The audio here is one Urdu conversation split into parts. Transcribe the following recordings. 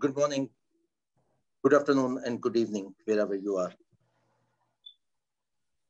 Good morning, good afternoon, and good evening, wherever you are.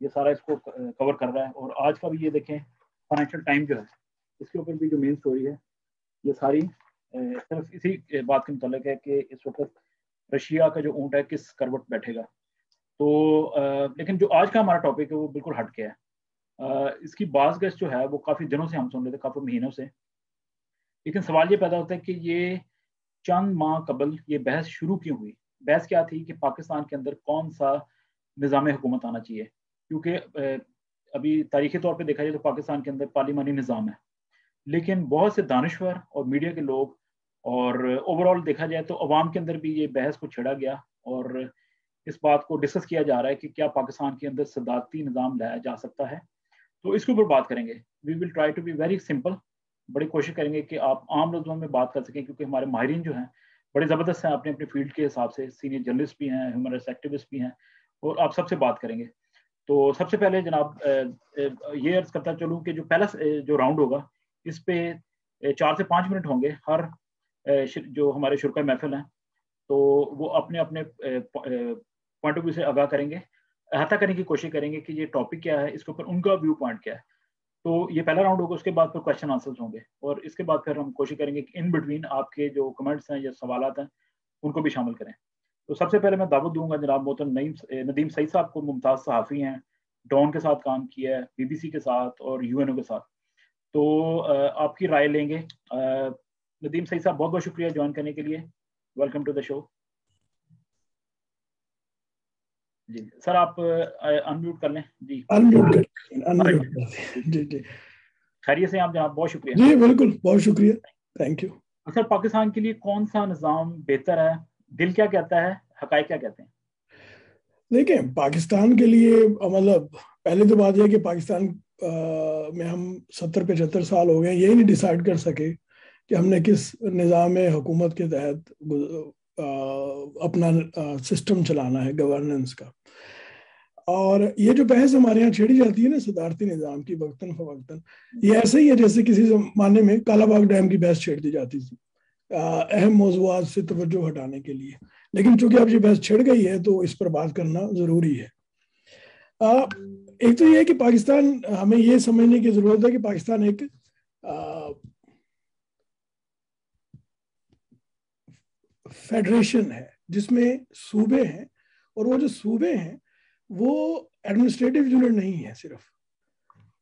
یہ سارا اس کو کور کر رہا ہے. اور آج کا بھی یہ دیکھیں فائنینشیل ٹائم جو ہے اس کے اوپر بھی جو مین اسٹوری ہے یہ ساری صرف اسی بات کے متعلق ہے کہ اس وقت رشیا کا جو اونٹ ہے کس کروٹ بیٹھے گا. تو لیکن جو آج کا ہمارا ٹاپک ہے وہ بالکل ہٹ کے ہے. اس کی بعض گیسٹ جو ہے وہ کافی دنوں سے ہم سن رہے تھے, کافی مہینوں سے, لیکن سوال یہ پیدا ہوتا ہے کہ یہ چند ماہ قبل یہ بحث شروع کیوں ہوئی. بحث کیا تھی کہ پاکستان کے اندر کون سا نظام حکومت آنا چاہیے, کیونکہ ابھی تاریخی طور پہ دیکھا جائے تو پاکستان کے اندر پارلیمانی نظام ہے, لیکن بہت سے دانشور اور میڈیا کے لوگ اور اوور آل دیکھا جائے تو عوام کے اندر بھی یہ بحث کو چھڑا گیا اور اس بات کو ڈسکس کیا جا رہا ہے کہ کیا پاکستان کے اندر صدارتی نظام لایا جا سکتا ہے. تو اس کے اوپر بات کریں گے. We will try to be very simple. بڑی کوشش کریں گے کہ آپ عام لفظوں میں بات کر سکیں, کیونکہ ہمارے ماہرین جو ہیں بڑے زبردست ہیں اپنے اپنے فیلڈ کے حساب سے, سینئر جرنلسٹ بھی ہیں, ہیومن رائٹس ایکٹیوسٹ بھی ہیں, اور آپ سب سے بات کریں گے. تو سب سے پہلے جناب یہ عرض کرتا چلوں کہ جو پہلا جو راؤنڈ ہوگا اس پہ 4 سے 5 منٹ ہوں گے. ہر جو ہمارے شرکاء محفل ہیں تو وہ اپنے اپنے پوائنٹ آف ویو سے آگاہ کریں گے, احاطہ کرنے کی کوشش کریں گے کہ یہ ٹاپک کیا ہے, اس کے اوپر ان کا ویو پوائنٹ کیا ہے. تو یہ پہلا راؤنڈ ہوگا. اس کے بعد پھر کوشچن آنسرز ہوں گے, اور اس کے بعد پھر ہم کوشش کریں گے کہ ان بٹوین آپ کے جو کمنٹس ہیں یا سوالات ہیں ان کو بھی شامل کریں. تو سب سے پہلے میں دعوت دوں گا جناب محترم ندیم سعید صاحب کو. ممتاز صحافی ہیں, ڈان کے ساتھ کام کیا ہے, بی بی سی کے ساتھ اور یو این او کے ساتھ. تو آپ کی رائے لیں گے. ندیم سعید صاحب بہت بہت شکریہ جوائن کرنے کے لیے. ویلکم ٹو دا شو. جی سر آپ انمیوٹ کر لیں. جی انمیوٹ کر جی جی خیریت سے آپ جناب, بہت شکریہ. جی بالکل, بہت شکریہ, تھینک یو. سر پاکستان کے لیے کون سا نظام بہتر ہے؟ دل کیا کہتا ہے, حقائق کیا کہتے ہیں؟ دیکھیں پاکستان کے لیے مطلب پہلے تو بات یہ کہ پاکستان میں ہم 70-75 سال ہو گئے, یہی نہیں ڈیسائیڈ کر سکے کہ ہم نے کس نظام حکومت کے تحت اپنا سسٹم چلانا ہے گورننس کا. اور یہ جو بحث ہمارے یہاں چھیڑی جاتی ہے نا صدارتی نظام کی وقتاً فوقتاً, یہ ایسے ہی ہے جیسے کسی زمانے میں کالا باغ ڈیم کی بحث چھیڑ دی جاتی تھی اہم موضوعات سے توجہ ہٹانے کے لیے. لیکن چونکہ اب یہ بحث چھڑ گئی ہے تو اس پر بات کرنا ضروری ہے. ایک تو یہ ہے کہ پاکستان, ہمیں یہ سمجھنے کی ضرورت ہے کہ پاکستان ایک فیڈریشن ہے جس میں صوبے ہیں, اور وہ جو صوبے ہیں وہ ایڈمنسٹریٹو یونٹ نہیں ہے, صرف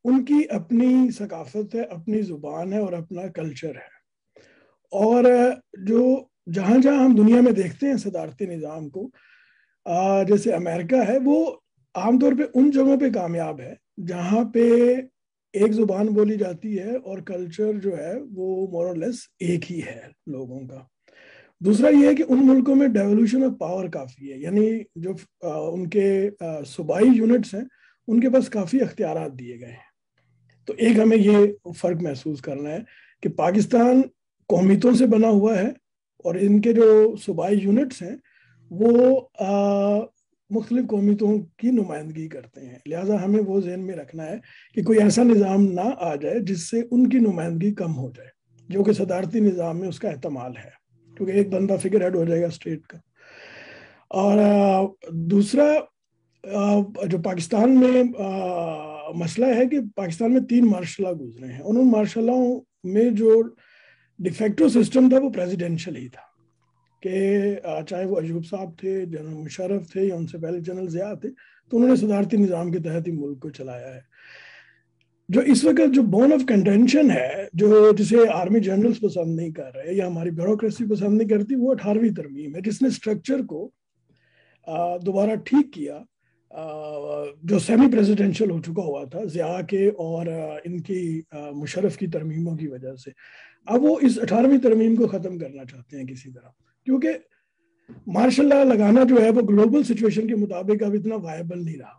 ان کی اپنی ثقافت ہے, اپنی زبان ہے اور اپنا کلچر ہے. اور جو جہاں جہاں ہم دنیا میں دیکھتے ہیں صدارتی نظام کو, جیسے امریکہ ہے, وہ عام طور پہ ان جگہوں پہ کامیاب ہے جہاں پہ ایک زبان بولی جاتی ہے اور کلچر جو ہے وہ مور اور لیس ایک ہی ہے لوگوں کا. دوسرا یہ ہے کہ ان ملکوں میں ڈیولوشن آف پاور کافی ہے, یعنی جو ان کے صوبائی یونٹس ہیں ان کے پاس کافی اختیارات دیے گئے ہیں. تو ایک ہمیں یہ فرق محسوس کرنا ہے کہ پاکستان قومیتوں سے بنا ہوا ہے اور ان کے جو صوبائی یونٹس ہیں وہ مختلف قومیتوں کی نمائندگی کرتے ہیں. لہٰذا ہمیں وہ ذہن میں رکھنا ہے کہ کوئی ایسا نظام نہ آ جائے جس سے ان کی نمائندگی کم ہو جائے, جو کہ صدارتی نظام میں اس کا احتمال ہے, کیونکہ ایک بندہ فگر ہیڈ ہو جائے گا اسٹیٹ کا. اور دوسرا جو پاکستان میں مسئلہ ہے کہ پاکستان میں 3 مارشل گزرے ہیں, اور ان مارشلوں میں جو ڈیفیکٹو سسٹم تھا وہ پریزیڈینشل ہی تھا, کہ چاہے وہ ایوب صاحب تھے, جنرل مشرف تھے یا ان سے پہلے جنرل ضیاء تھے, تو انہوں نے صدارتی نظام کے تحت ہی ملک کو چلایا ہے. جو اس وقت جو بون آف کنٹینشن ہے, جو جسے آرمی جنرلز پسند نہیں کر رہے یا ہماری بیوروکریسی پسند نہیں کرتی, وہ 18ویں ترمیم ہے جس نے اسٹرکچر کو دوبارہ ٹھیک کیا, جو سیمی پریزیڈینشل ہو چکا ہوا تھا ضیاء کے اور ان کی مشرف کی ترمیموں کی وجہ سے. اب وہ اس 18ویں ترمیم کو ختم کرنا چاہتے ہیں کسی طرح, کیونکہ مارشل لا لگانا جو ہے وہ گلوبل سچویشن کے مطابق اب اتنا وائبل نہیں رہا.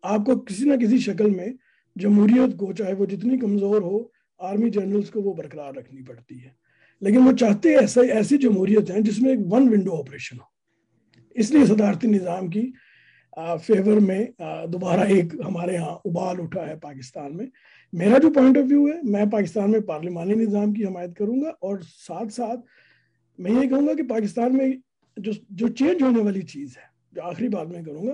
آپ کو کسی نہ کسی شکل میں جمہوریت کو, چاہے وہ جتنی کمزور ہو, آرمی جنرلز کو وہ برقرار رکھنی پڑتی ہے. لیکن وہ چاہتے ہیں ایسی جمہوریت ہیں جس میں ایک ون ونڈو آپریشن ہو. اس لیے صدارتی نظام کی فیور میں دوبارہ ایک ہمارے ہاں ابال اٹھا ہے پاکستان میں. میرا جو پوائنٹ آف ویو ہے, میں پاکستان میں پارلیمانی نظام کی حمایت کروں گا, اور ساتھ ساتھ میں یہ کہوں گا کہ پاکستان میں جو چینج ہونے والی چیز ہے, جو آخری بات میں کروں گا,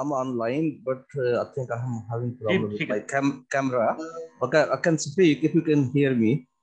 I'm online, but I think I'm having problem with my camera. Okay, I can speak if you can hear me.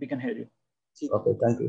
we can hear you. Okay, thank you.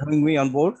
having me on board.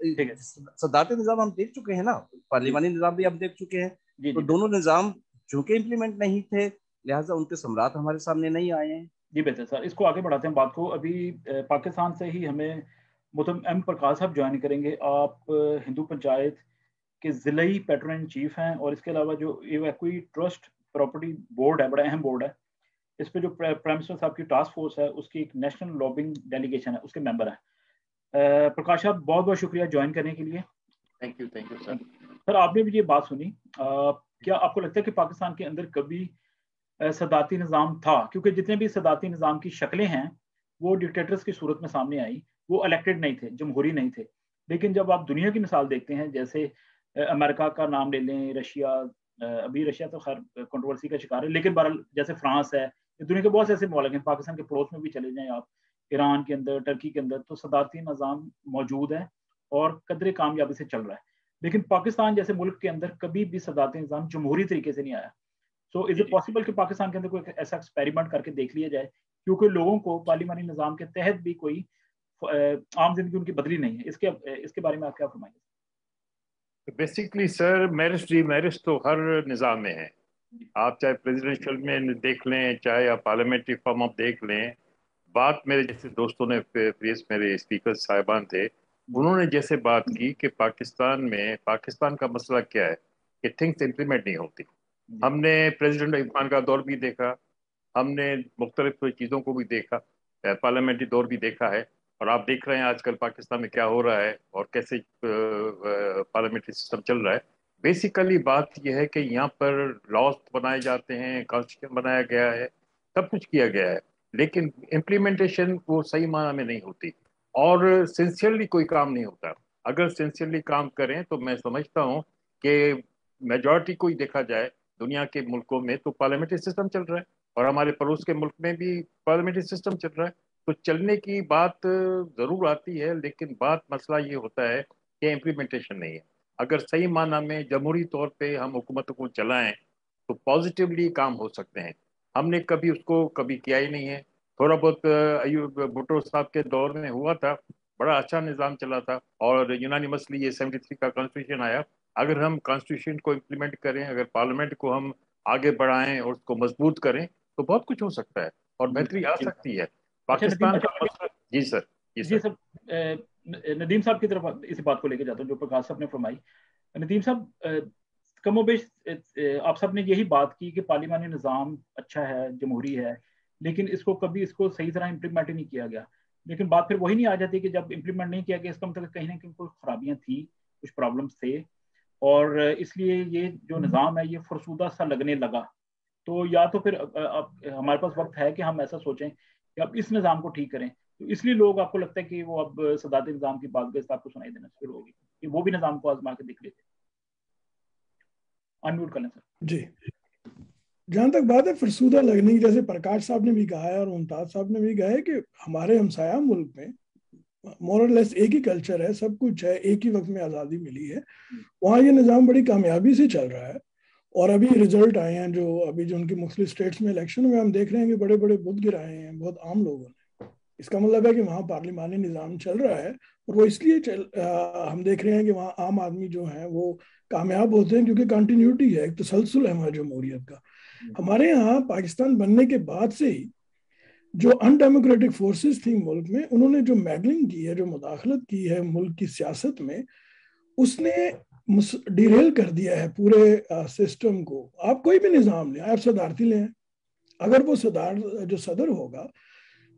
صدارتی نظام ہم دیکھ چکے ہیں نا, پارلیمانی نظام بھی ہم دیکھ چکے ہیں, تو دونوں نظام چونکہ امپلیمنٹ نہیں تھے لہٰذا ان کے ثمرات ہمارے سامنے نہیں آئے ہیں. جی بہتر سر, اس کو آگے بڑھاتے ہیں بات کو. ابھی پاکستان سے ہی ہمیں محترم ایم پرکاش صاحب جوائن کریں گے. آپ ہندو پنچایت کے ضلعی پیٹرن ان چیف ہیں, اور اس کے علاوہ جو ایویکوئی ٹرسٹ پراپرٹی بورڈ ہے, بڑا اہم بورڈ ہے, اس پہ جو پرائم منسٹر صاحب کی ٹاسک فورس ہے اس کی ایک نیشنل لابنگ ڈیلیگیشن ہے, اس کے ممبر ہیں. پرکاش صاحب بہت بہت شکریہ جوائن کرنے کے لیے. Thank you sir. سر آپ نے بھی یہ بات سنی, کیا آپ کو لگتا ہے کہ پاکستان کے اندر کبھی صدارتی نظام تھا؟ کیونکہ جتنے بھی صدارتی نظام کی شکلیں ہیں وہ ڈکٹیٹرز کی صورت میں سامنے آئی, وہ الیکٹڈ نہیں تھے, جمہوری نہیں تھے. لیکن جب آپ دنیا کی مثال دیکھتے ہیں, جیسے امریکہ کا نام لے لیں, رشیا, ابھی رشیا تو خیر کنٹروورسی کا شکار ہے, لیکن بہرحال جیسے فرانس ہے, دنیا کے بہت سے ایسے ممالک ہیں, پاکستان کے پڑوس میں بھی چلے جائیں آپ, ایران کے اندر, ٹرکی کے اندر, تو صدارتی نظام موجود ہے اور قدرے کامیابی سے چل رہا ہے. لیکن پاکستان جیسے ملک کے اندر کبھی بھی صدارتی نظام جمہوری طریقے سے نہیں آیا. سو از اٹ پاسبل کہ پاکستان کے اندر کوئی ایسا ایکسپیریمنٹ کر کے دیکھ لیا جائے, کیونکہ لوگوں کو پارلیمانی نظام کے تحت بھی کوئی عام زندگی ان کی بدلی نہیں ہے. اس کے بارے میں آپ کیا فرمائیں گے؟ بیسکلی سر میرٹس تو ہر نظام میں ہے. آپ چاہے پریزیڈنشل میں دیکھ لیں, چاہے آپ پارلیمنٹری فارم آف دیکھ لیں. بات میرے جیسے دوستوں نے, میرے اسپیکر صاحبان تھے, انہوں نے جیسے بات کی کہ پاکستان کا مسئلہ کیا ہے کہ تھنگس امپلیمنٹ نہیں ہوتی. ہم نے پریزیڈنٹ عمران کا دور بھی دیکھا, ہم نے مختلف چیزوں کو بھی دیکھا, پارلیمنٹری دور بھی دیکھا ہے, اور آپ دیکھ رہے ہیں آج کل پاکستان میں کیا ہو رہا ہے اور کیسے پارلیمنٹری سسٹم چل رہا ہے. بیسیکلی بات یہ ہے کہ یہاں پر لاز بنائے جاتے ہیں, کانسٹیٹیوشن بنایا گیا ہے, سب کچھ کیا گیا ہے, لیکن امپلیمنٹیشن وہ صحیح معنی میں نہیں ہوتی, اور سنسیئرلی کوئی کام نہیں ہوتا. اگر سنسیئرلی کام کریں تو میں سمجھتا ہوں کہ میجورٹی کو ہی دیکھا جائے دنیا کے ملکوں میں تو پارلیمنٹری سسٹم چل رہا ہے, اور ہمارے پڑوس کے ملک میں بھی پارلیمنٹری سسٹم چل رہا ہے. تو چلنے کی بات ضرور آتی ہے, لیکن مسئلہ یہ ہوتا ہے کہ امپلیمنٹیشن نہیں ہے. اگر صحیح معنی میں جمہوری طور پہ ہم حکومتوں کو چلائیں تو پازیٹیولی کام ہو سکتے ہیں. ہم نے کبھی اس کو کیا ہی نہیں ہے. تھوڑا بہت ایوب بھٹو صاحب کے دور میں ہوا تھا, بڑا اچھا نظام چلا تھا, اور یونانیمسلی یہ 73 کا کانسٹیٹیوشن آیا. اگر ہم کانسٹیٹیوشن کو امپلیمنٹ کریں, اگر پارلیمنٹ کو ہم آگے بڑھائیں اور اس کو مضبوط کریں تو بہت کچھ ہو سکتا ہے اور بہتری آ سکتی ہے. پاکستان کا مسئلہ. جی سر. ندیم صاحب کی طرف اس بات کو لے کے جاتا ہوں جو پرکاش صاحب نے فرمائی. ندیم صاحب, کم و بیش آپ سب نے یہی بات کی کہ پارلیمانی نظام اچھا ہے, جمہوری ہے, لیکن اس کو صحیح طرح امپلیمنٹ ہی نہیں کیا گیا. لیکن بات پھر وہی نہیں آ جاتی کہ جب امپلیمنٹ نہیں کیا گیا اس کا مطلب کہیں نہ کہیں کوئی خرابیاں تھیں, کچھ پرابلمس تھے, اور اس لیے یہ جو نظام ہے یہ فرسودہ سا لگنے لگا. تو یا تو پھر ہمارے پاس وقت ہے کہ ہم ایسا سوچیں کہ اب اس نظام کو ٹھیک کریں, تو اس لیے لوگ آپ کو لگتا ہے کہ وہ اب صدارتی نظام کی بات گشت آپ کو سنائی دینا شروع ہوگی کہ وہ بھی نظام کو آزما کے دیکھ لیتے. انمیوٹ کر لیں سر. جی, جہاں تک بات ہے فرسودہ لگنے کی, جیسے پرکاش صاحب نے بھی کہا ہے اور ممتاز صاحب نے بھی کہا ہے کہ ہمارے ہمسایہ ملک میں مور اور لیس ایک ہی کلچر ہے, سب کچھ ہے, ایک ہی وقت میں آزادی ملی ہے, وہاں یہ نظام بڑی کامیابی سے چل رہا ہے. اور ابھی ریزلٹ آئے ہیں جو ان کی مختلف اسٹیٹس میں الیکشن میں ہم دیکھ رہے ہیں کہ بڑے بڑے بت گرائے ہیں بہت عام لوگوں نے. اس کا مطلب ہے کہ وہاں پارلیمانی نظام چل رہا ہے, اور وہ اس لیے ہم دیکھ رہے ہیں کہ وہاں عام آدمی جو ہیں وہ کامیاب ہوتے ہیں کیونکہ کنٹینیوٹی ہے, ایک تسلسل ہے ہماری جمہوریت کا. ہمارے یہاں پاکستان بننے کے بعد سے ہی جو ان ڈیموکریٹک فورسز تھیں ملک میں, انہوں نے جو میڈلنگ کی ہے, جو مداخلت کی ہے ملک کی سیاست میں, اس نے ڈیریل کر دیا ہے پورے سسٹم کو. آپ کوئی بھی نظام لیں, آپ صدارتی لیں, اگر وہ جو صدر ہوگا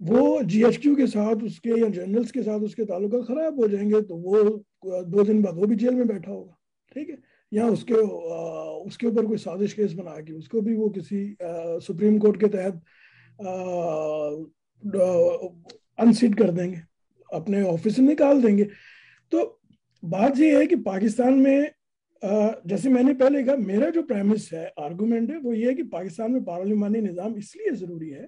وہ جی ایچ کیو کے ساتھ اس کے یا جنرلز کے ساتھ اس کے تعلقات خراب ہو جائیں گے تو وہ 2 دن بعد وہ بھی جیل میں بیٹھا ہوگا, ٹھیک ہے, یا اس کے اوپر کوئی سازش کیس بنا کے اس کو بھی وہ کسی سپریم کورٹ کے تحت انسیٹ کر دیں گے, اپنے آفس سے نکال دیں گے. تو بات یہ ہے کہ پاکستان میں جیسے میں نے پہلے کہا, میرا جو پریمس ہے, آرگومنٹ ہے, وہ یہ ہے کہ پاکستان میں پارلیمانی نظام اس لیے ضروری ہے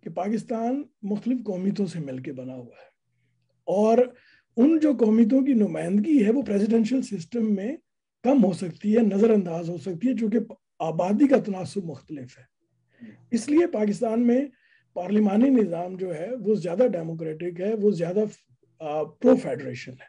کہ پاکستان مختلف قومیتوں سے مل کے بنا ہوا ہے, اور ان جو قومیتوں کی نمائندگی ہے وہ پریزیڈنشل سسٹم میں کم ہو سکتی ہے, نظر انداز ہو سکتی ہے, چونکہ آبادی کا تناسب مختلف ہے. اس لیے پاکستان میں پارلیمانی نظام جو ہے وہ زیادہ ڈیموکریٹک ہے, وہ زیادہ پرو فیڈریشن ہے.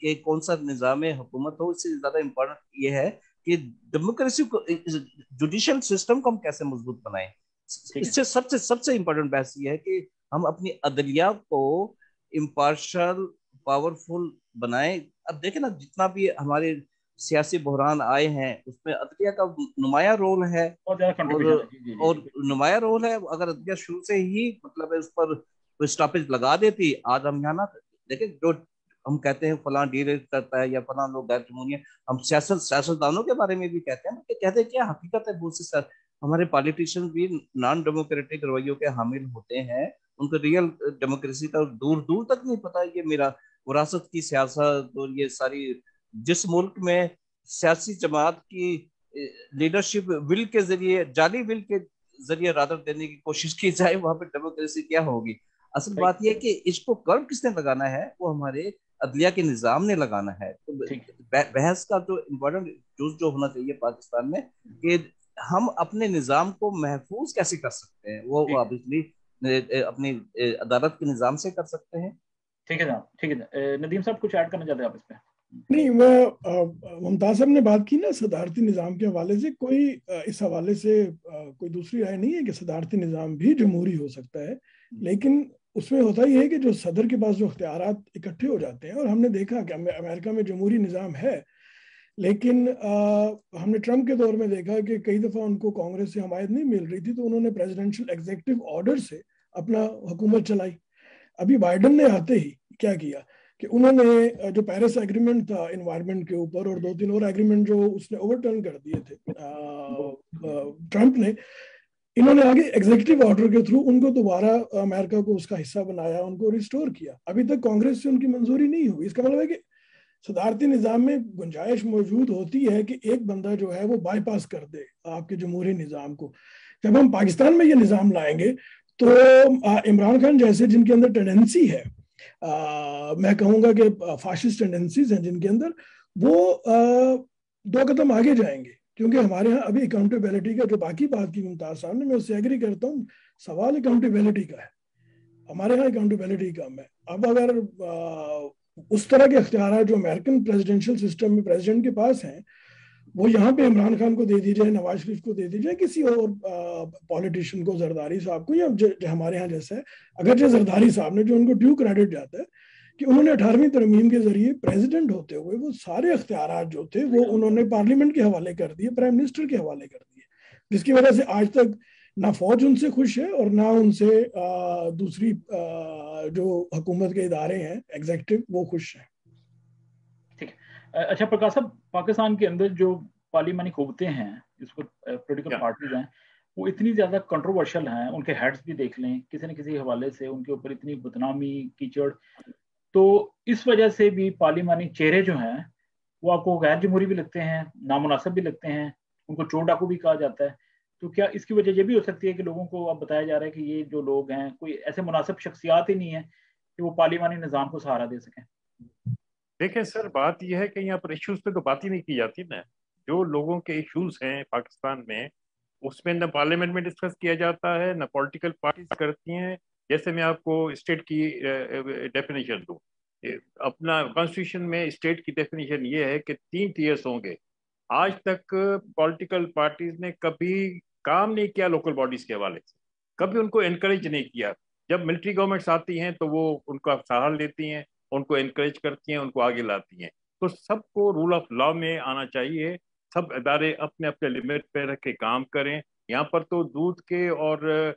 کہ کون سا نظام حکومت ہو، اس سے زیادہ امپورٹنٹ یہ ہے کہ ڈیموکریسی کو، جوڈیشل سسٹم کو ہم کیسے مضبوط بنائیں. اس سے سب سے امپورٹنٹ بحث یہ ہے کہ ہم اپنی عدلیہ کو امپارشل پاورفل بنائیں. اب دیکھیں نا، جتنا بھی ہمارے سیاسی بحران آئے ہیں اس میں عدلیہ کا نمایاں رول ہے، اور نمایاں رول ہے. اگر عدلیہ شروع سے ہی مطلب اس پر کوئی اسٹاپیج لگا دیتی، آج ہم یہاں نا دیکھیں، جو ہم کہتے ہیں فلاں ڈیریٹ کرتا ہے یا فلاں لوگ غیر جمہوری ہیں، ہم سیاستدانوں کے بارے میں بھی کہتے ہیں کہ کہتے ہیں کیا حقیقت ہے. بہت سے ہمارے پالیٹیشین بھی نان ڈیموکریٹک رویوں کے حامل ہوتے ہیں، ان کو ریئل ڈیموکریسی کا دور دور تک نہیں پتا. یہ میرا وراثت کی سیاست اور یہ ساری، جس ملک میں سیاسی جماعت کی لیڈرشپ ول کے ذریعے، جعلی ول کے ذریعے رادر دینے کی کوشش کی جائے، وہاں پہ ڈیموکریسی کیا ہوگی؟ اصل بات یہ ہے کہ اس کو کرب کس نے لگانا ہے، وہ ہمارے عدلیہ کے نظام نے لگانا ہے. تو بحث کا جو امپورٹنٹ جز جو ہونا چاہیے پاکستان میں، کہ ہم اپنے نظام کو محفوظ کیسے کر سکتے ہیں، وہ obviously اپنی عدالت کے نظام سے کر سکتے ہیں. ٹھیک ہے جناب، ٹھیک ہے. ندیم صاحب کچھ ایڈ کرنا چاہتے ہیں آپ اس پہ؟ نہیں، میں ممتاز صاحب نے بات کی نا صدارتی نظام کے حوالے سے، کوئی اس حوالے سے کوئی دوسری رائے نہیں ہے کہ صدارتی نظام بھی جمہوری ہو سکتا ہے، لیکن اس میں ہوتا یہ ہے کہ جو صدر کے پاس جو اختیارات اکٹھے ہو جاتے ہیں، اور ہم نے دیکھا کہ امریکہ میں جمہوری نظام ہے، لیکن ہم نے ٹرمپ کے دور میں دیکھا کہ کئی دفعہ ان کو کانگریس سے حمایت نہیں مل رہی تھی تو انہوں نے پریزیڈنشل ایگزیکٹو آرڈر سے اپنا حکومت چلائی. ابھی بائیڈن نے آتے ہی کیا کیا کہ انہوں نے جو پیرس ایگریمنٹ تھا انوائرمنٹ کے اوپر، اور 2-3 اور ایگریمنٹ جو اس نے اوور ٹرن کر دیے تھے ٹرمپ نے، انہوں نے آگے ایگزیکٹو آرڈر کے تھرو ان کو دوبارہ امریکہ کو اس کا حصہ بنایا، ان کو ریسٹور کیا. ابھی تک کانگریس سے ان کی منظوری نہیں ہوئی. اس کا مطلب ہے کہ صدارتی نظام میں گنجائش موجود ہوتی ہے کہ ایک بندہ جو ہے وہ بائی پاس کر دے آپ کے جمہوری نظام کو. جب ہم پاکستان میں یہ نظام لائیں گے تو عمران خان جیسے جن کے اندر ٹینڈنسی ہے، میں کہوں گا کہ فاشسٹ ٹینڈنسیز ہیں جن کے اندر، وہ 2 قدم آگے جائیں گے. کیونکہ ہمارے ہاں ابھی اکاؤنٹیبلٹی کا جو باقی بات کی ممتاز صاحب نے، میں اس سے ایگری کرتا ہوں، سوال اکاؤنٹیبلٹی کا ہے. ہمارے ہاں اکاؤنٹیبلٹی کم ہے. اب اگر اس طرح کے اختیارات جو امریکن پریزیڈنشل سسٹم میں پریزیڈنٹ کے پاس ہیں، وہ یہاں پہ عمران خان کو دے دی جائے، نواز شریف کو دے دی جائے، کسی اور پولیٹیشین کو، زرداری صاحب کو، یا ہمارے ہاں جیسا ہے. اگرچہ زرداری صاحب نے، جو ان کو ڈیو کریڈٹ جاتا ہے کہ انہوں نے 18ویں ترمیم کے ذریعے پریزیڈنٹ ہوتے ہوئے وہ سارے اختیارات جو تھے وہ انہوں نے پارلیمنٹ کے حوالے کر دیے، پرائم منسٹر کے حوالے کر دیے، جس کی وجہ سے آج تک نہ فوج ان سے خوش ہے اور نہ ان سے دوسری جو حکومت کے ادارے ہیں ایگزیکٹو وہ خوش ہیں. ٹھیک ہے. اچھا پرکاش صاحب، پاکستان کے اندر جو پارلیمانی قوتیں ہیں، جس کو پولیٹیکل پارٹیز ہیں، وہ اتنی زیادہ کنٹروورشل ہیں. ان کے ہیڈز بھی دیکھ لیں، کسی نہ کسی حوالے سے ان کے اوپر اتنی بدنامی، کیچڑ. تو اس وجہ سے بھی پارلیمانی چہرے جو ہیں وہ آپ کو غیر جمہوری بھی لگتے ہیں، نامناسب بھی لگتے ہیں، ان کو چور ڈاکو بھی کہا جاتا ہے. تو کیا اس کی وجہ یہ بھی ہو سکتی ہے کہ لوگوں کو اب بتایا جا رہا ہے کہ یہ جو لوگ ہیں کوئی ایسے مناسب شخصیات ہی نہیں ہیں کہ وہ پارلیمانی نظام کو سہارا دے سکیں؟ دیکھیں سر، بات یہ ہے کہ یہاں پر ایشوز پہ تو بات ہی نہیں کی جاتی نا. جو لوگوں کے ایشوز ہیں پاکستان میں، اس میں نہ پارلیمنٹ میں ڈسکس کیا جاتا ہے، نہ پولیٹیکل پارٹیز کرتی ہیں. جیسے میں آپ کو اسٹیٹ کی ڈیفینیشن دوں، اپنا کانسٹیٹیوشن میں اسٹیٹ کی ڈیفینیشن یہ ہے کہ 3 ٹیئرس ہوں گے. آج تک پولیٹیکل پارٹیز نے کبھی کام نہیں کیا لوکل باڈیز کے حوالے سے، کبھی ان کو انکریج نہیں کیا. جب ملٹری گورنمنٹس آتی ہیں تو وہ ان کا سہارا لیتی ہیں، ان کو انکریج کرتی ہیں، ان کو آگے لاتی ہیں. تو سب کو رول آف لا میں آنا چاہیے. سب ادارے اپنے اپنے لمٹ پہ رکھ کے کام کریں. یہاں پر تو دودھ کے اور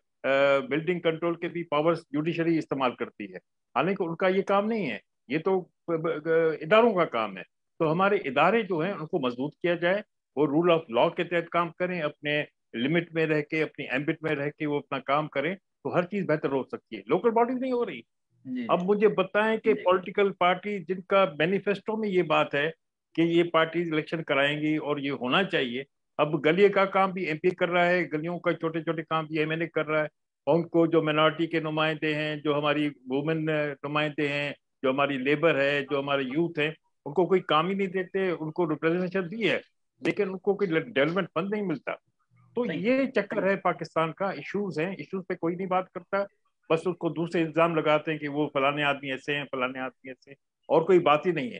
بلڈنگ کنٹرول کے بھی پاورز جوڈیشری استعمال کرتی ہے، حالانکہ ان کا یہ کام نہیں ہے، یہ تو اداروں کا کام ہے. تو ہمارے ادارے جو ہیں ان کو مضبوط کیا جائے، وہ رول آف لا کے تحت کام کریں، اپنے لمٹ میں رہ کے، اپنی ایمبٹ میں رہ کے وہ اپنا کام کریں، تو ہر چیز بہتر ہو سکتی ہے. لوکل باڈیز نہیں ہو رہی. اب مجھے بتائیں کہ پولیٹیکل پارٹی جن کا مینیفیسٹو میں یہ بات ہے کہ یہ پارٹیز الیکشن کرائیں گی اور یہ ہونا چاہیے، اب گلیے کا کام بھی ایم پی کر رہا ہے، گلیوں کا چھوٹے چھوٹے کام بھی ایم ایل اے کر رہا ہے. ان کو جو مائنورٹی کے نمائندے ہیں، جو ہماری وومن نمائندے ہیں، جو ہماری لیبر ہے، جو ہمارے یوتھ ہیں، ان کو کوئی کام ہی نہیں دیتے. ان کو ریپرزنٹیشن دی ہے لیکن ان کو کوئی ڈیولپمنٹ فنڈ نہیں ملتا. تو یہ چکر ہے پاکستان کا. ایشوز ہیں، ایشوز پہ کوئی نہیں بات کرتا، بس اس کو دوسرے الزام لگاتے ہیں کہ وہ فلانے آدمی ایسے ہیں، فلانے آدمی ایسے ہیں، اور کوئی بات ہی نہیں ہے.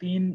3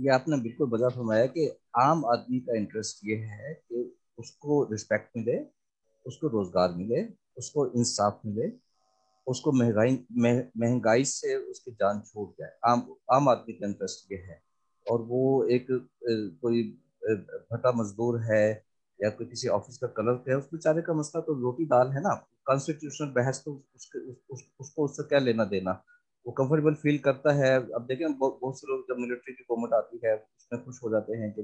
یہ آپ نے بالکل بجا فرمایا کہ عام آدمی کا انٹرسٹ یہ ہے کہ اس کو رسپیکٹ ملے، اس کو روزگار ملے، اس کو انصاف ملے، اس کو مہنگائی سے اس کی جان چھوٹ جائے. عام آدمی کا انٹرسٹ یہ ہے. اور وہ ایک کوئی بھٹا مزدور ہے یا کوئی کسی آفس کا کلرک ہے، اس بیچارے کا مسئلہ تو روٹی دال ہے نا. کانسٹیٹیوشنل بحث تو اس کو اس سے کیا لینا دینا. وہ کمفرٹیبل فیل کرتا ہے. اب دیکھیں بہت سے لوگ جب ملٹری کی گورنمنٹ آتی ہے اس میں خوش ہو جاتے ہیں کہ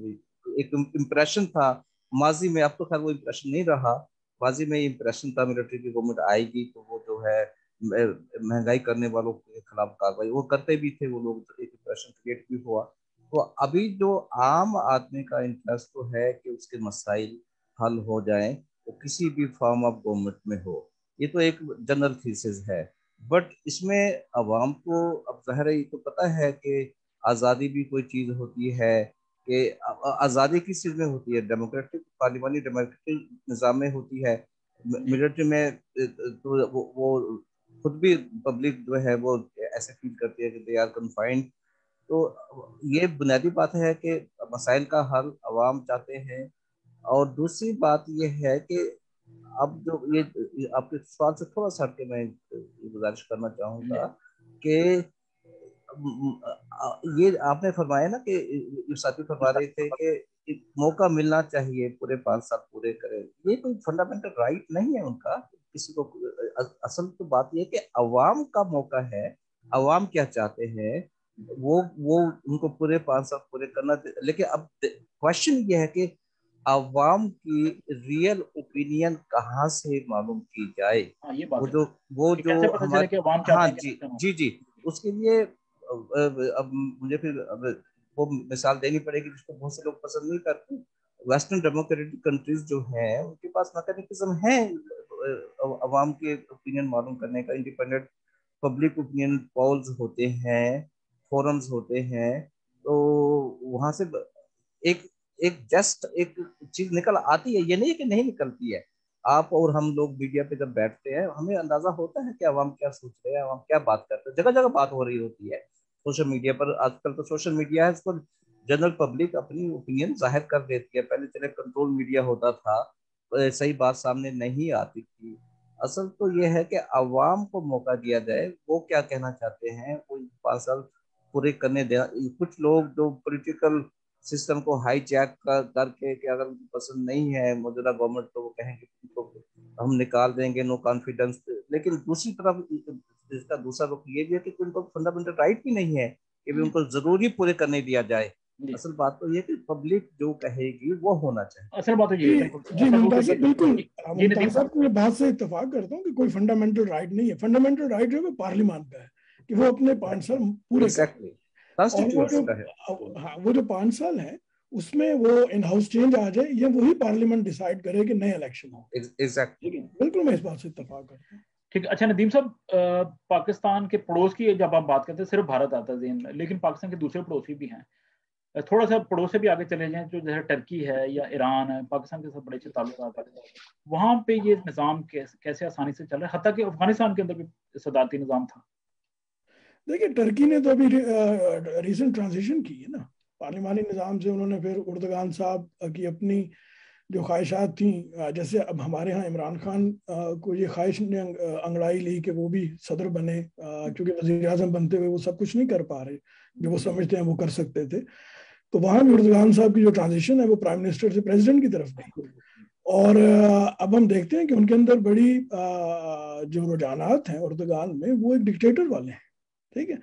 ایک امپریشن تھا ماضی میں، اب تو خیر وہ امپریشن نہیں رہا. ماضی میں یہ امپریشن تھا ملٹری کی گورنمنٹ آئے گی تو وہ جو ہے مہنگائی کرنے والوں کے خلاف کاروائی وہ کرتے بھی تھے وہ لوگ، ایک امپریشن کریٹ بھی ہوا. تو ابھی جو عام آدمی کا انٹرسٹ تو ہے کہ اس کے مسائل حل ہو جائیں، وہ کسی بھی فارم آف گورنمنٹ میں ہو. یہ تو ایک جنرل تھیسس ہے. بٹ اس میں عوام کو اب ظاہر یہ تو پتہ ہے کہ آزادی بھی کوئی چیز ہوتی ہے، کہ آزادی کس چیز میں ہوتی ہے؟ ڈیموکریٹک پارلیمانی ڈیموکریٹک نظام میں ہوتی ہے. ملٹری میں تو وہ خود بھی پبلک جو ہے وہ ایسے فیل کرتی ہے کہ دے آر کنفائنڈ. تو یہ بنیادی بات ہے کہ مسائل کا حل عوام چاہتے ہیں. اور دوسری بات یہ ہے کہ اب جو یہ آپ کے سوال سے تھوڑا سا ہٹ کے میں گزارش کرنا چاہوں گا کہ یہ آپ نے فرمایا نا کہ ساتھی فرما رہے تھے کہ موقع ملنا چاہیے پورے 5 سال پورے کرے. یہ کوئی فنڈامنٹل رائٹ نہیں ہے ان کا کسی کو. اصل تو بات یہ کہ عوام کا موقع ہے، عوام کیا چاہتے ہیں وہ ان کو پورے 5 سال پورے کرنا. لیکن اب کوشچن یہ ہے کہ عوام کی ریئل اوپینین کہاں سے معلوم کی جائے. وہ جو ہمارے ہاں جی اس کے لیے اب مجھے پھر وہ مثال دینی پڑے گی جس کو بہت سے لوگ پسند نہیں کرتے. ویسٹرن ڈیموکریٹک کنٹریز جو ہیں ان کے پاس میکینزم ہے عوام کے اوپینین معلوم کرنے کا. انڈیپینڈنٹ پبلک اوپینین پولز ہوتے ہیں، فورمز ہوتے ہیں. تو وہاں سے ایک جسٹ ایک چیز نکل آتی ہے. یہ نہیں کہ نہیں نکلتی ہے. آپ اور ہم لوگ میڈیا پہ جب بیٹھتے ہیں ہمیں اندازہ ہوتا ہے کہ عوام کیا سوچ رہے ہیں، عوام کیا بات کرتے ہیں. جگہ جگہ بات ہو رہی ہوتی ہے سوشل میڈیا پر. آج کل تو سوشل میڈیا ہے، اس پر جنرل پبلک اپنی اوپینین ظاہر کر دیتی ہے. پہلے چلے کنٹرول میڈیا ہوتا تھا، صحیح بات سامنے نہیں آتی تھی. اصل تو یہ ہے کہ عوام کو موقع دیا جائے، وہ کیا کہنا چاہتے ہیں وہ 5 سال پورے کرنے دیا. کچھ لوگ جو پولیٹیکل سسٹم کو ہائی جیک کر کے کہ اگر ان کو پسند نہیں ہے موجودہ گورنمنٹ تو وہ کہیں گے ہم نکال دیں گے، نو کانفیڈنس. لیکن دوسری طرف اس کا دوسرا رخ یہ بھی ہے کہ ان کو فنڈامنٹل رائٹ بھی نہیں ہے کہ ان کو ضروری پورے کرنے دیا جائے. اصل بات تو یہ کہ پبلک جو کہے گی وہ ہونا چاہیے. اصل بات تو یہ ہے. جی ممتاز صاحب بالکل ممتاز صاحب کی بات سے اتفاق کرتا ہوں کہ کوئی فنڈامنٹل رائٹ نہیں ہے. فنڈامنٹل رائٹ جو ہے پارلیمان کا ہے کہ وہ اپنے 5 سال پورے کریں. اور وہ جو 5 سال ہیں اس میں وہ ان ہاؤس چینج آ جائے یا وہی پارلیمنٹ ڈیسائیڈ کرے کہ نئے الیکشن ہو. بالکل میں اس بات سے اتفاق کرتا ہوں. ٹھیک. اچھا ندیم صاحب، پاکستان کے پڑوس کی جب آپ بات کرتے ہیں صرف بھارت آتا ہے ذہن میں، لیکن پاکستان کے دوسرے پڑوسی بھی ہیں. تھوڑا سا پڑوس سے بھی آگے چلے جائیں جو جیسے ٹرکی ہے یا ایران ہے، پاکستان کے ساتھ بڑے اچھے تعلقات ہیں. وہاں پہ یہ نظام کیسے آسانی سے چل رہا ہے، حتیٰ کہ افغانستان کے اندر بھی صدارتی نظام تھا. دیکھیے ٹرکی نے تو ابھی ریسنٹ ٹرانزیشن کی ہے نا پارلیمانی نظام سے. انہوں نے پھر اردگان صاحب کی اپنی جو خواہشات تھیں، جیسے اب ہمارے ہاں عمران خان کو یہ خواہش نے انگڑائی لی کہ وہ بھی صدر بنے، کیونکہ وزیر اعظم بنتے ہوئے وہ سب کچھ نہیں کر پا رہے جو وہ سمجھتے ہیں وہ کر سکتے تھے. تو وہاں بھی اردگان صاحب کی جو ٹرانزیشن ہے وہ پرائم منسٹر سے پریزیڈنٹ کی طرف گئی. اور اب ہم دیکھتے ہیں کہ ان کے اندر بڑی جو رجحانات ہیں اردگان میں وہ ایک ڈکٹیٹر والے ہیں. ٹھیک ہے.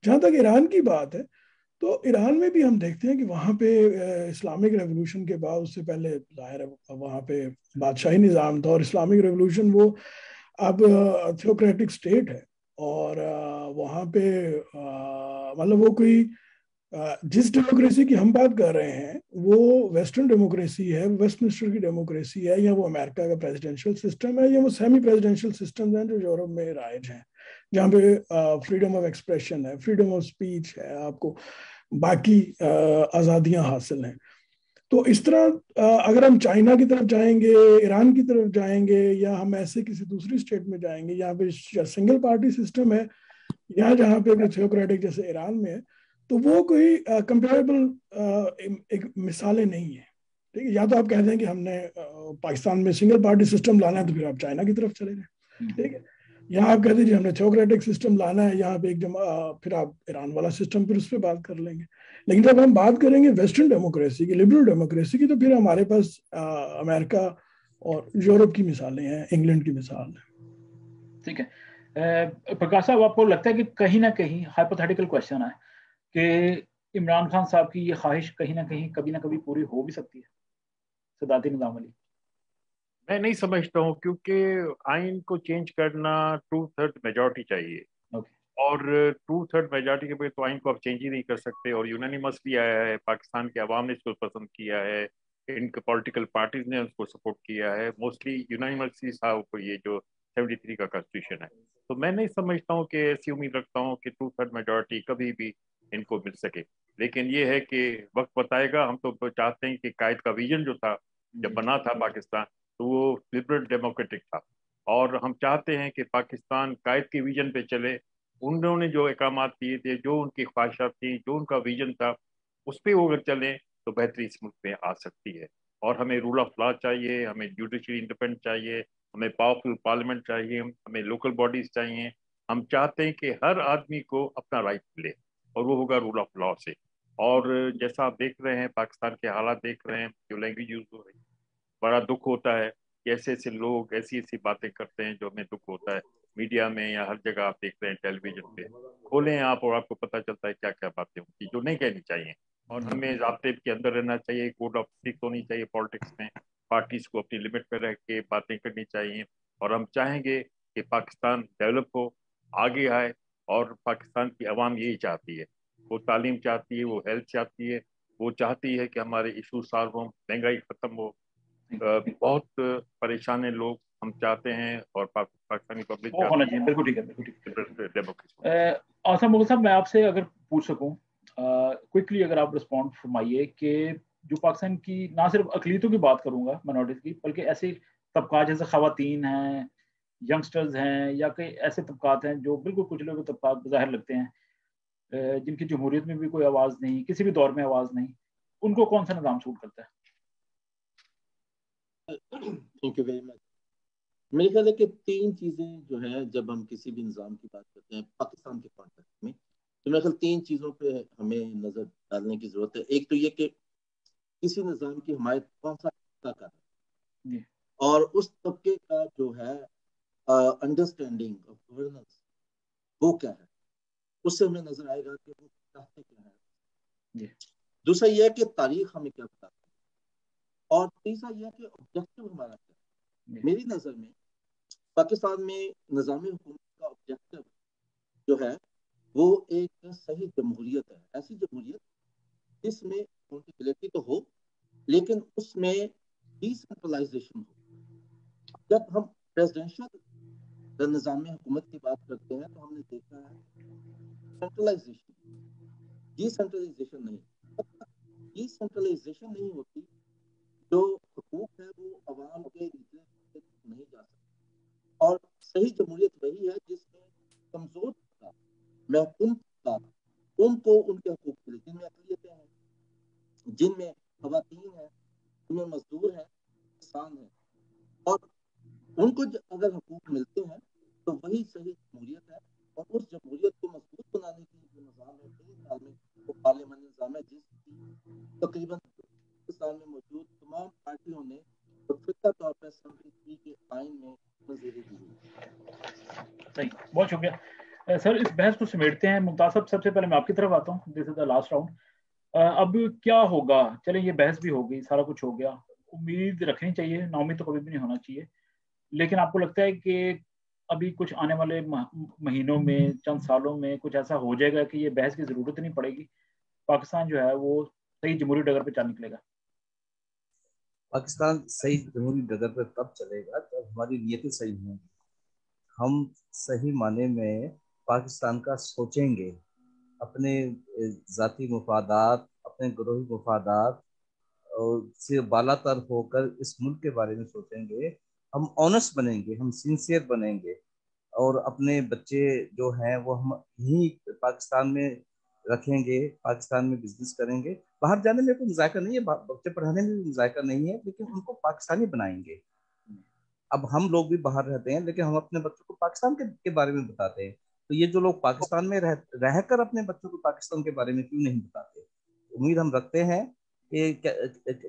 جہاں تک ایران کی بات ہے تو ایران میں بھی ہم دیکھتے ہیں کہ وہاں پہ اسلامک ریولوشن کے بعد، اس سے پہلے ظاہر ہے وہاں پہ بادشاہی نظام تھا، اور اسلامک ریولوشن وہ اب تھیوکریٹک اسٹیٹ ہے. اور وہاں پہ مطلب وہ کوئی جس ڈیموکریسی کی ہم بات کر رہے ہیں وہ ویسٹرن ڈیموکریسی ہے، ویسٹ منسٹر کی ڈیموکریسی ہے، یا وہ امریکہ کا پریزیڈینشیل سسٹم ہے، یا وہ سیمی پریزیڈینشیل سسٹم ہیں جو یورپ میں رائج ہیں، جہاں پہ فریڈم آف ایکسپریشن ہے، فریڈم آف اسپیچ ہے، آپ کو باقی آزادیاں حاصل ہیں. تو اس طرح اگر ہم چائنا کی طرف جائیں گے، ایران کی طرف جائیں گے، یا ہم ایسے کسی دوسری اسٹیٹ میں جائیں گے یہاں پہ سنگل پارٹی سسٹم ہے، یا جہاں پہ تھیوکریٹک جیسے ایران میں ہے، تو وہ کوئی کمپیریبل ایک مثالیں نہیں ہیں. ٹھیک ہے, یا تو آپ کہہ دیں کہ ہم نے پاکستان میں سنگل پارٹی سسٹم لانا ہے تو پھر آپ چائنا کی طرف چلے جائیں. ٹھیک ہے, یہاں آپ کہتے ہیں جی ہم نے تھیوکریٹک سسٹم لانا ہے, یہاں پہ ایک پھر آپ ایران والا سسٹم پھر اس پہ بات کر لیں گے. لیکن جب ہم بات کریں گے ویسٹرن ڈیموکریسی کی, لبرل ڈیموکریسی کی, تو پھر ہمارے پاس امریکہ اور یورپ کی مثالیں ہیں, انگلینڈ کی مثال ہے. ٹھیک ہے, پرکاش صاحب آپ کو لگتا ہے کہ کہیں نہ کہیں ہائپوتھیٹیکل کوشچن ہے کہ عمران خان صاحب کی یہ خواہش کہیں نہ کہیں کبھی نہ کبھی پوری ہو بھی سکتی ہے صدارتی نظام علی؟ میں نہیں سمجھتا ہوں, کیونکہ آئین کو چینج کرنا 2/3 میجورٹی چاہیے, اور 2/3 میجورٹی کے بغیر تو آئین کو آپ چینج ہی نہیں کر سکتے. اور یونانیمسلی آیا ہے, پاکستان کے عوام نے اس کو پسند کیا ہے, ان کے پولیٹیکل پارٹیز نے اس کو سپورٹ کیا ہے, موسٹلی یونانیمسلی صاحب کو یہ جو 73 کا کانسٹیٹیوشن ہے. تو میں نہیں سمجھتا ہوں کہ ایسی امید رکھتا ہوں کہ 2/3 میجورٹی کبھی بھی ان کو مل سکے. لیکن یہ ہے کہ وقت بتائے گا. ہم تو چاہتے ہیں کہ قائد کا ویژن جو تھا جب بنا تھا پاکستان, تو وہ لبرل ڈیموکریٹک تھا, اور ہم چاہتے ہیں کہ پاکستان قائد کے ویژن پہ چلے. انہوں نے جو اقدامات کیے تھے, جو ان کی خواہشات تھیں, جو ان کا ویژن تھا, اس پہ وہ اگر چلیں تو بہتری اس ملک میں آ سکتی ہے. اور ہمیں رول آف لا چاہیے, ہمیں جوڈیشری انڈیپینڈنٹ چاہیے, ہمیں پاورفل پارلیمنٹ چاہیے, ہمیں لوکل باڈیز چاہیے. ہم چاہتے ہیں کہ ہر آدمی کو اپنا رائٹ ملے, اور وہ ہوگا رول آف لا سے. اور جیسا آپ دیکھ رہے ہیں, پاکستان کے حالات دیکھ رہے ہیں, جو لینگویج یوز ہو رہی ہے, بڑا دکھ ہوتا ہے کہ ایسے ایسے لوگ ایسی ایسی باتیں کرتے ہیں جو ہمیں دکھ ہوتا ہے. میڈیا میں یا ہر جگہ آپ دیکھ رہے ہیں, ٹیلی ویژن پہ کھولیں آپ اور آپ کو پتہ چلتا ہے کیا کیا باتیں ہوتی جو نہیں کہنی چاہیے. اور ہمیں ضابطے کے اندر رہنا چاہیے, کوڈ آف ایتھکس ہونی چاہیے پالیٹکس میں, پارٹیز کو اپنی لمٹ پہ رہ کے باتیں کرنی چاہیے. اور ہم چاہیں گے کہ پاکستان ڈیولپ ہو, آگے آئے, اور پاکستان کی عوام یہی چاہتی ہے. وہ تعلیم چاہتی ہے, وہ ہیلتھ چاہتی ہے, وہ چاہتی ہے کہ ہمارے ایشو سالو ہوں, مہنگائی ختم ہو. بہت پریشان ہیں لوگ, ہم چاہتے ہیں, اور پاکستانی پبلک وہ ہونا چاہیے. بالکل ٹھیک ہے, بالکل ٹھیک ہے. آصف مغل صاحب, میں آپ سے اگر پوچھ سکوں کوئکلی, اگر آپ رسپونڈ فرمائیے کہ جو پاکستان کی نہ صرف اقلیتوں کی بات کروں گا, مائنورٹیز کی, بلکہ ایسے طبقات جیسے خواتین ہیں, ینگسٹرز ہیں, یا کئی ایسے طبقات ہیں جو بالکل کچھ لوگ طبقات بظاہر لگتے ہیں جن کی جمہوریت میں بھی کوئی آواز نہیں, کسی بھی دور میں آواز نہیں, ان کو کون سا نظام سوٹ کرتا ہے؟ Thank you very much. میرے خیال ہے کہ 3 چیزیں جو ہیں جب ہم کسی بھی نظام کی بات کرتے ہیں پاکستان کے کانٹیکسٹ میں, تو میرے خیال 3 چیزوں پہ ہمیں نظر ڈالنے کی ضرورت ہے. ایک تو یہ کہ کسی نظام کی حمایت کون سا طبقہ کر رہا ہے, اور اس طبقے کا جو ہے انڈرسٹینڈنگ آف گورننس وہ کیا ہے, اس سے ہمیں نظر آئے گا کہ وہ چاہتے کیا ہے. دوسرا یہ ہے کہ تاریخ ہمیں کیا بتاتی ہے, اور تیسرا یہ ہے کہ آبجیکٹو ہمارا کیا ہے. میری نظر میں پاکستان میں نظام حکومت کا آبجیکٹو جو ہے وہ ایک صحیح جمہوریت ہے, ایسی جمہوریت جس میں اکاؤنٹیبلٹی تو ہو, لیکن اس میں ڈی سینٹرلائزیشن ہو. جب ہم پریزیڈنشل نظام حکومت کی بات کرتے ہیں تو ہم نے دیکھا ہے سینٹرلائزیشن, ڈی سینٹرلائزیشن نہیں. ڈی سینٹرلائزیشن نہیں ہوتی, جو حقوق ہے وہ عوام کے نیچے نہیں جا سکتے. اور صحیح جمہوریت وہی ہے جس میں کمزور طبقہ, محکوم طبقہ, ان کو ان کے حقوق ملے, جن میں اقلیتیں ہیں, جن میں خواتین ہیں, جن میں مزدور ہیں, کسان ہیں, اور ان کو اگر حقوق ملتے ہیں تو وہی صحیح جمہوریت ہے. اور اس جمہوریت کو مضبوط بنانے کی جو نظام ہے میرے خیال میں وہ پارلیمنٹ نظام ہے, جس کی تقریباً پاکستان میں موجود تمام پارٹیوں نے فطری طور پر 73 کے آئین میں منظوری دی ہوئی. صحیح, بہت شکریہ سر. اس بحث کو سمیٹتے ہیں. ممتاز صاحب, سب سے پہلے میں آپ کی طرف آتا ہوں. دس از دا لاسٹ راؤنڈ. اب کیا ہوگا؟ چلیں یہ بحث بھی ہو گئی, سارا کچھ ہو گیا, امید رکھنی چاہیے, نا امید تو کبھی بھی نہیں ہونا چاہیے. لیکن آپ کو لگتا ہے کہ ابھی کچھ آنے والے مہینوں میں, چند سالوں میں کچھ ایسا ہو جائے گا کہ یہ بحث کی ضرورت نہیں پڑے گی, پاکستان جو ہے وہ صحیح جمہوری ڈگر پہ چل نکلے گا؟ پاکستان صحیح جمہوری ڈگر پہ تب چلے گا جب ہماری نیتیں صحیح ہوں گی. ہم صحیح معنی میں پاکستان کا سوچیں گے, اپنے ذاتی مفادات, اپنے گروہی مفادات سے بالا تر ہو کر اس ملک کے بارے میں سوچیں گے. ہم آنیسٹ بنیں گے, ہم سنسیئر بنیں گے, اور اپنے بچے جو ہیں وہ ہم یہیں پاکستان میں رکھیں گے, پاکستان میں بزنس کریں گے. باہر جانے میں کوئی ذائقہ نہیں ہے, بچے پڑھانے میں بھی ذائقہ نہیں ہے, لیکن ان کو پاکستانی بنائیں گے. اب ہم لوگ بھی باہر رہتے ہیں لیکن ہم اپنے بچوں کو پاکستان کے بارے میں بتاتے ہیں. تو یہ جو لوگ پاکستان میں رہ کر اپنے بچوں کو پاکستان کے بارے میں کیوں نہیں بتاتے؟ امید ہم رکھتے ہیں کہ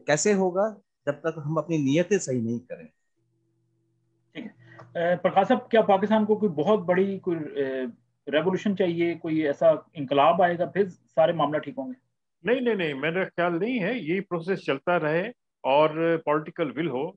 کیسے ہوگا جب تک ہم اپنی نیتیں صحیح نہیں کریں. ٹھیک ہے پرکاش صاحب, کیا پاکستان کو کوئی بہت بڑی کوئی ریولیوشن چاہیے, کوئی ایسا انقلاب آئے گا پھر سارے معاملہ ٹھیک ہوں گے؟ نہیں, میرا خیال نہیں ہے. یہی پروسیس چلتا رہے اور political will who.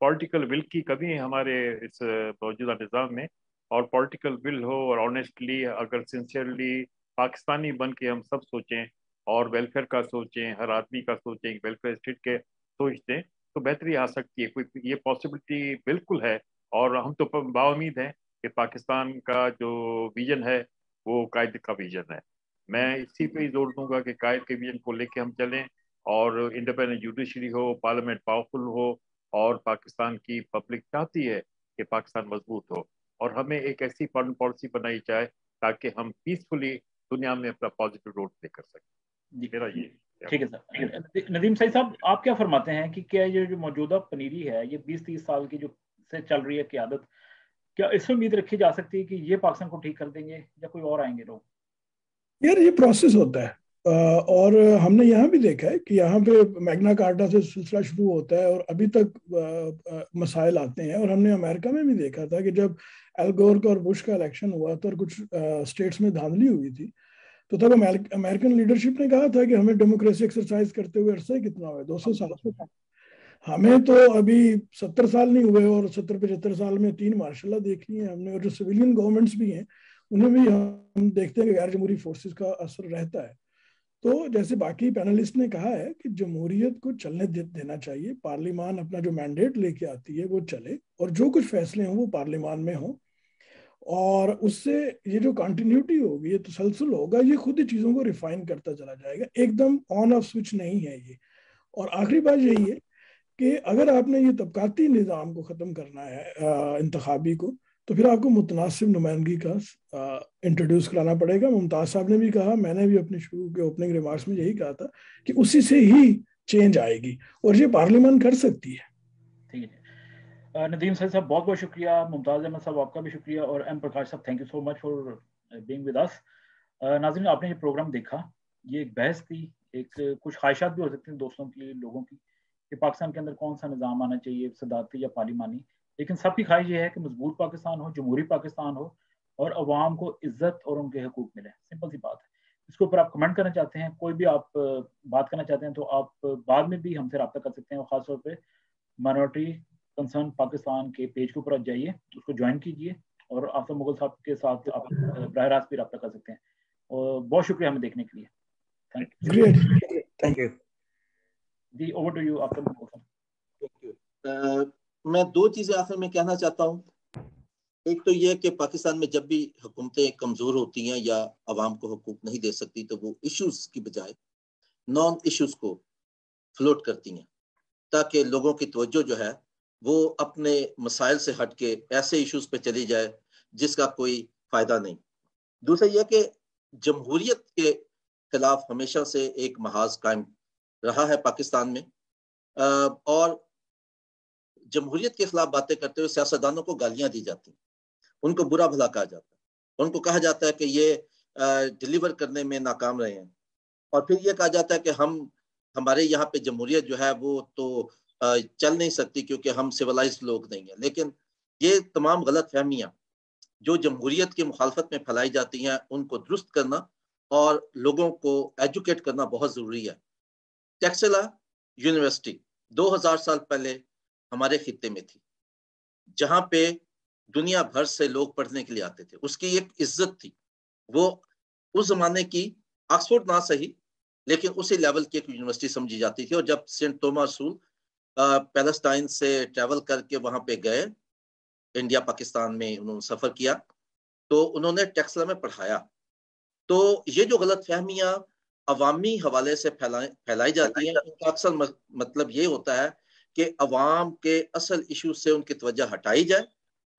Political will کی کمی ہے ہمارے اس موجودہ نظام میں, اور پولیٹیکل ول ہو اور آنیسٹلی اگر سنسیئرلی پاکستانی بن کے ہم سب سوچیں اور ویلفیئر کا سوچیں, ہر آدمی کا سوچیں, ویلفیئر اسٹیٹ کے سوچتے تو بہتری آ سکتی ہے. کوئی یہ پاسبلٹی بالکل ہے, اور ہم تو باامید ہیں کہ پاکستان کا جو ویژن ہے وہ قائد کا ویژن ہے. میں اسی پہ ہی زور دوں گا کہ قائد کے ویژن کو لے کے ہم چلیں, اور انڈیپینڈنٹ جوڈیشری ہو, پارلیمنٹ پاورفل ہو, اور پاکستان کی پبلک چاہتی ہے کہ پاکستان مضبوط ہو, اور ہمیں ایک ایسی فارن پالیسی بنائی جائے تاکہ ہم پیسفلی دنیا میں اپنا پازیٹیو رول پلے کر سکیں. میرا یہ ٹھیک ہے سر. ندیم سعید صاحب, آپ کیا فرماتے ہیں کہ کیا یہ جو موجودہ پنیری ہے یہ 20-30 سال کی جو سے چل رہی ہے قیادت, کیا اس میں امید رکھی جا سکتی ہے کہ یہ پاکستان کو ٹھیک کر دیں گے یا کوئی اور آئیں گے لوگ؟ یار یہ پروسیس ہوتا ہے, اور ہم نے یہاں بھی دیکھا ہے کہ یہاں پہ میگنا کارٹا سے سلسلہ شروع ہوتا ہے اور ابھی تک مسائل آتے ہیں. اور ہم نے امریکہ میں بھی دیکھا تھا کہ جب ایل گور کا اور بش کا الیکشن ہوا تھا اور کچھ اسٹیٹس میں دھاندلی ہوئی تھی, تو تب امریکن لیڈرشپ نے کہا تھا کہ ہمیں ڈیموکریسی ایکسرسائز کرتے ہوئے عرصہ کتنا ہوئے, 200 سال سے. ہمیں تو ابھی 70 سال نہیں ہوئے, اور 70-75 سال میں 3 مارشل لا دیکھ لی ہیں ہم نے. اور جو سویلین گورنمنٹس بھی ہیں انہیں بھی ہم دیکھتے ہیں کہ غیر جمہوری فورسز کا اثر رہتا ہے. تو جیسے باقی پینلسٹ نے کہا ہے کہ جمہوریت کو چلنے دینا چاہیے, پارلیمان اپنا جو مینڈیٹ لے کے آتی ہے وہ چلے, اور جو کچھ فیصلے ہوں وہ پارلیمان میں ہوں, اور اس سے یہ جو کنٹینیوٹی ہوگی, یہ تسلسل ہوگا, یہ خود ہی چیزوں کو ریفائن کرتا چلا جائے گا. ایک دم آن آف سوئچ نہیں ہے یہ. اور آخری بات یہی ہے کہ اگر آپ نے یہ طبقاتی نظام کو ختم کرنا ہے انتخابی کو, تو پھر آپ کو متناسب نمائندگی کا انٹروڈیوس کرانا پڑے گا. ممتاز صاحب نے بھی کہا, میں نے بھی اپنے شروع کے اوپننگ ریمارکس میں یہی کہا تھا کہ اسی سے ہی چینج آئے گی, اور یہ پارلیمان کر سکتی ہے. ٹھیک ہے ندیم سعید صاحب, بہت بہت شکریہ. ممتاز احمد صاحب آپ کا بھی شکریہ, اور ایم پرکاش صاحب thank you so much for being with us. ناظرین, آپ نے یہ پروگرام دیکھا, یہ ایک بحث تھی, ایک کچھ خواہشات بھی ہو سکتی ہیں دوستوں کی, لوگوں کی, کہ پاکستان کے اندر کون سا نظام آنا چاہیے, صدارتی یا پارلیمانی. لیکن سب کی خواہش یہ ہے کہ مضبوط پاکستان ہو, جمہوری پاکستان ہو, اور عوام کو عزت اور ان کے حقوق ملے. سمپل سی بات ہے. اس کے اوپر آپ کمنٹ کرنا چاہتے ہیں, کوئی بھی آپ بات کرنا چاہتے ہیں, تو آپ بعد میں بھی ہم سے رابطہ کر سکتے ہیں. خاص طور پہ مائنورٹی کنسرن پاکستان کے پیج کے اوپر آپ جائیے, اس کو جوائن کیجیے, اور آفتاب مغل صاحب کے ساتھ آپ براہ راست بھی رابطہ کر سکتے ہیں. اور بہت شکریہ ہمیں دیکھنے کے لیے. Thank you ji, over to you Aftab Mughal صاحب. میں 2 چیزیں آخر میں کہنا چاہتا ہوں. ایک تو یہ کہ پاکستان میں جب بھی حکومتیں کمزور ہوتی ہیں یا عوام کو حقوق نہیں دے سکتی, تو وہ ایشوز کی بجائے نان ایشوز کو فلوٹ کرتی ہیں, تاکہ لوگوں کی توجہ جو ہے وہ اپنے مسائل سے ہٹ کے ایسے ایشوز پہ چلی جائے جس کا کوئی فائدہ نہیں. دوسرا یہ کہ جمہوریت کے خلاف ہمیشہ سے ایک محاذ قائم رہا ہے پاکستان میں, اور جمہوریت کے خلاف باتیں کرتے ہوئے سیاستدانوں کو گالیاں دی جاتی ہیں, ان کو برا بھلا کہا جاتا ہے, ان کو کہا جاتا ہے کہ یہ ڈیلیور کرنے میں ناکام رہے ہیں, اور پھر یہ کہا جاتا ہے کہ ہمارے یہاں پہ جمہوریت جو ہے وہ تو چل نہیں سکتی کیونکہ ہم سیولائزڈ لوگ نہیں ہیں. لیکن یہ تمام غلط فہمیاں جو جمہوریت کی مخالفت میں پھیلائی جاتی ہیں, ان کو درست کرنا اور لوگوں کو ایجوکیٹ کرنا بہت ضروری ہے. ٹیکسلا یونیورسٹی 2000 سال پہلے ہمارے خطے میں تھی, جہاں پہ دنیا بھر سے لوگ پڑھنے کے لیے آتے تھے. اس کی ایک عزت تھی, وہ اس زمانے کی آکسفورڈ نہ صحیح لیکن اسی لیول کی ایک یونیورسٹی سمجھی جاتی تھی. اور جب سینٹ توما رسول پیلسٹائن سے ٹریول کر کے وہاں پہ گئے, انڈیا پاکستان میں انہوں نے سفر کیا, تو انہوں نے ٹیکسلا میں پڑھایا. تو یہ جو غلط فہمیاں عوامی حوالے سے پھیلائی جاتی ہیں, ان کا اکثر مطلب یہ ہوتا ہے کہ عوام کے اصل ایشو سے ان کی توجہ ہٹائی جائے,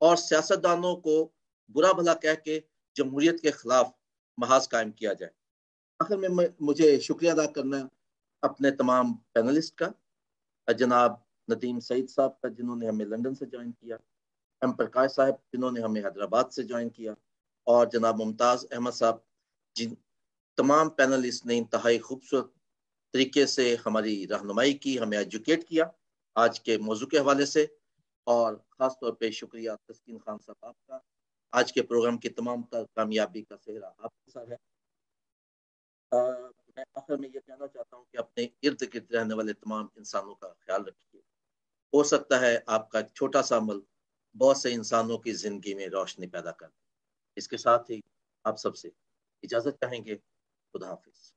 اور سیاستدانوں کو برا بھلا کہہ کے جمہوریت کے خلاف محاذ قائم کیا جائے. آخر میں مجھے شکریہ ادا کرنا اپنے تمام پینلسٹ کا، جناب ندیم سعید صاحب کا جنہوں نے ہمیں لندن سے جوائن کیا، ایم پرکاش صاحب جنہوں نے ہمیں حیدرآباد سے جوائن کیا، اور جناب ممتاز احمد صاحب، جن تمام پینلسٹ نے انتہائی خوبصورت طریقے سے ہماری رہنمائی کی، ہمیں ایجوکیٹ کیا آج کے موضوع کے حوالے سے. اور خاص طور پہ شکریہ تسکین خان صاحب آپ کا. آج کے پروگرام کی تمام تر کامیابی کا سہرا آپ کے ساتھ ہے. میں آخر میں یہ کہنا چاہتا ہوں کہ اپنے ارد گرد رہنے والے تمام انسانوں کا خیال رکھیے. ہو سکتا ہے آپ کا ایک چھوٹا سا عمل بہت سے انسانوں کی زندگی میں روشنی پیدا کر دے. اس کے ساتھ ہی آپ سب سے اجازت چاہیں گے. خدا حافظ.